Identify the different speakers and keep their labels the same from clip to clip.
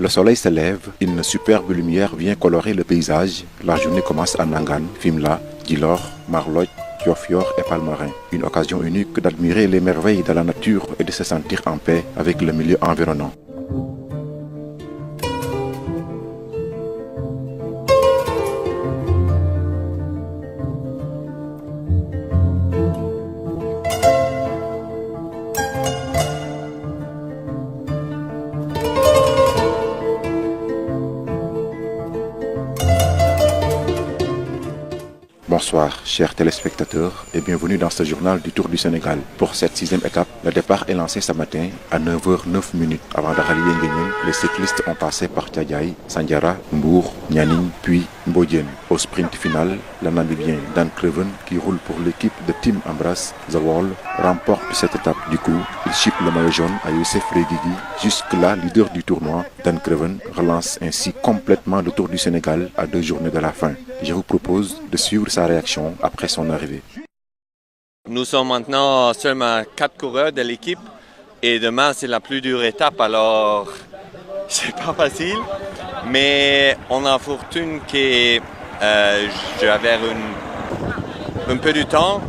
Speaker 1: Le soleil se lève, une superbe lumière vient colorer le paysage. La journée commence à Nangan, Fimela, Djilor, Marlotte, Diofior et Palmarin. Une occasion unique d'admirer les merveilles de la nature et de se sentir en paix avec le milieu environnant. Bonsoir, chers téléspectateurs, et bienvenue dans ce journal du Tour du Sénégal. Pour cette 6e étape, le départ est lancé ce matin à 9h09. Avant de rallier Nguyen, les cyclistes ont passé par Tchadjaï, Sandiara, Mbour, Nianing, puis Mbodjen. Au sprint final, le Namibien Dan Craven, qui roule pour l'équipe de Team Ambras, The Wall, remporte cette étape. Du coup, il chipe le maillot jaune à Youssef Reguigui. Jusque-là, leader du tournoi, Dan Craven relance ainsi complètement le Tour du Sénégal à 2 journées de la fin. Je vous propose de suivre sa réaction après son arrivée.
Speaker 2: Nous sommes maintenant seulement 4 coureurs de l'équipe et demain c'est la plus dure étape, alors c'est pas facile, mais on a fortune que j'avais un peu de temps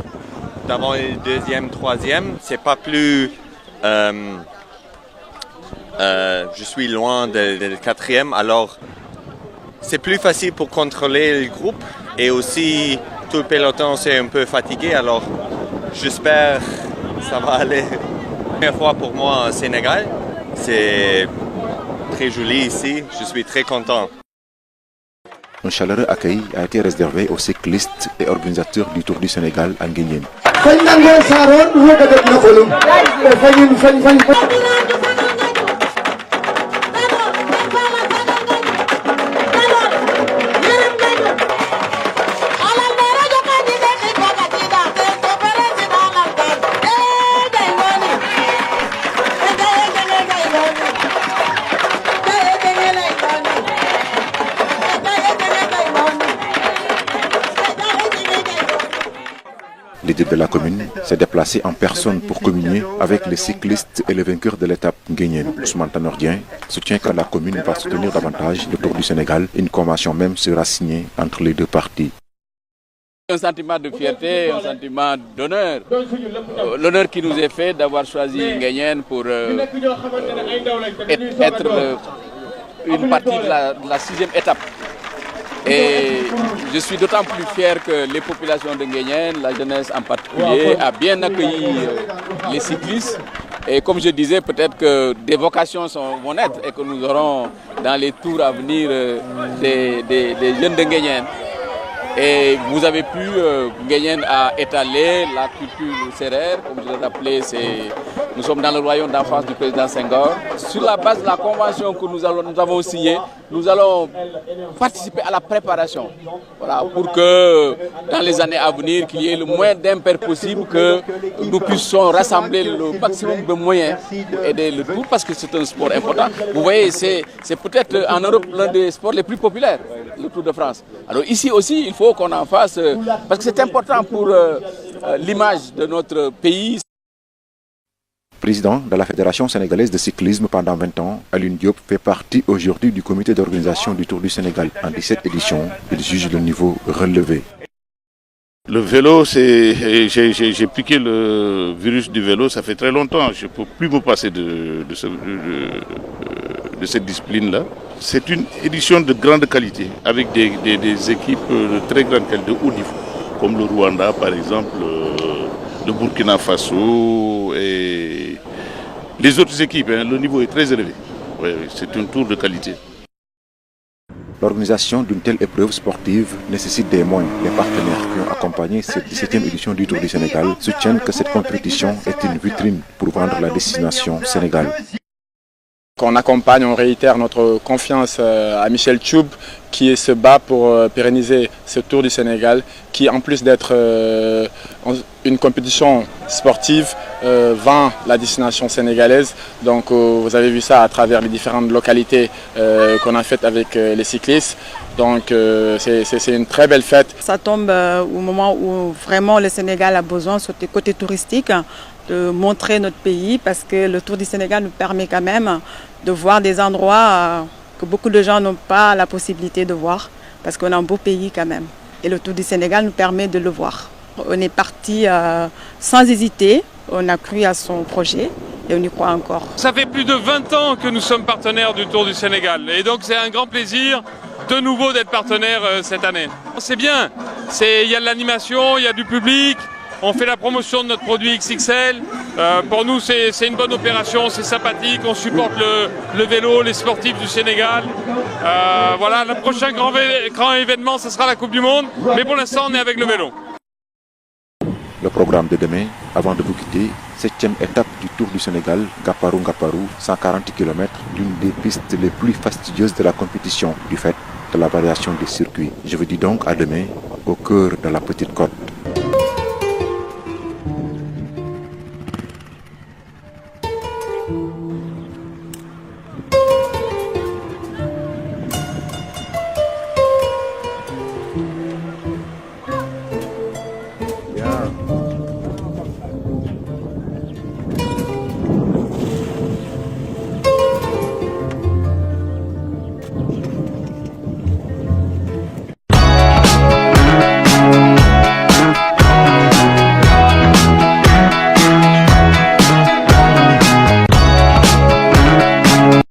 Speaker 2: d'avant le deuxième, troisième. C'est pas plus je suis loin de quatrième, alors c'est plus facile pour contrôler le groupe et aussi tout le peloton c'est un peu fatigué, alors j'espère que ça va aller. Première fois pour moi au Sénégal, c'est très joli ici, je suis très content.
Speaker 1: Un chaleureux accueil a été réservé aux cyclistes et organisateurs du Tour du Sénégal à Nguyen. L'idée de la commune s'est déplacée en personne pour communier avec les cyclistes et les vainqueurs de l'étape Nguyen. Ousmane Tanordien soutient que la commune va soutenir davantage le Tour du Sénégal. Une convention même sera signée entre les deux parties.
Speaker 3: Un sentiment de fierté, un sentiment d'honneur. L'honneur qui nous est fait d'avoir choisi Nguyen pour être une partie de la 6e étape. Et je suis d'autant plus fier que les populations de Nguyen, la jeunesse en particulier, a bien accueilli les cyclistes. Et comme je disais, peut-être que des vocations vont naître et que nous aurons dans les tours à venir des jeunes de Nguyen. Et vous avez pu, Nguyen a étalé la culture sérère, comme je l'ai rappelé, nous sommes dans le royaume d'enfance du président Senghor. Sur la base de la convention que nous avons signée, nous allons participer à la préparation. Voilà, pour que dans les années à venir, qu'il y ait le moins d'impairs possible, que nous puissions rassembler le maximum de moyens pour aider le Tour, parce que c'est un sport important. Vous voyez, c'est peut-être en Europe l'un des sports les plus populaires, le Tour de France. Alors ici aussi, il faut qu'on en fasse, parce que c'est important pour l'image de notre pays.
Speaker 1: Président de la Fédération sénégalaise de cyclisme pendant 20 ans, Alioune Diop fait partie aujourd'hui du comité d'organisation du Tour du Sénégal. En 17 éditions, il juge le niveau relevé.
Speaker 4: Le vélo, j'ai piqué le virus du vélo, ça fait très longtemps. Je ne peux plus me passer de cette discipline-là. C'est une édition de grande qualité, avec des équipes de très grande qualité, de haut niveau, comme le Rwanda par exemple, le Burkina Faso et les autres équipes. Le niveau est très élevé. Oui, c'est un tour de qualité.
Speaker 1: L'organisation d'une telle épreuve sportive nécessite des moyens. Les partenaires qui ont accompagné cette 17e édition du Tour du Sénégal soutiennent que cette compétition est une vitrine pour vendre la destination Sénégal.
Speaker 5: On accompagne, on réitère notre confiance à Michel Thioub qui se bat pour pérenniser ce Tour du Sénégal qui, en plus d'être une compétition sportive, vend la destination sénégalaise. Donc vous avez vu ça à travers les différentes localités qu'on a faites avec les cyclistes. Donc c'est une très belle fête.
Speaker 6: Ça tombe au moment où vraiment le Sénégal a besoin, sur le côté touristique, de montrer notre pays parce que le Tour du Sénégal nous permet quand même de voir des endroits que beaucoup de gens n'ont pas la possibilité de voir, parce qu'on a un beau pays quand même. Et le Tour du Sénégal nous permet de le voir. On est parti sans hésiter, on a cru à son projet et on y croit encore.
Speaker 7: Ça fait plus de 20 ans que nous sommes partenaires du Tour du Sénégal et donc c'est un grand plaisir de nouveau d'être partenaire cette année. C'est bien, il y a de l'animation, il y a du public, on fait la promotion de notre produit XXL. Pour nous c'est une bonne opération, c'est sympathique, on supporte le vélo, les sportifs du Sénégal. Voilà, le prochain grand événement ce sera la Coupe du Monde, mais pour l'instant on est avec le vélo.
Speaker 1: Le programme de demain, avant de vous quitter, 7e étape du Tour du Sénégal, Ngaparou-Ngaparou, 140 km, l'une des pistes les plus fastidieuses de la compétition du fait de la variation des circuits. Je vous dis donc à demain, au cœur de la Petite Côte. Yeah.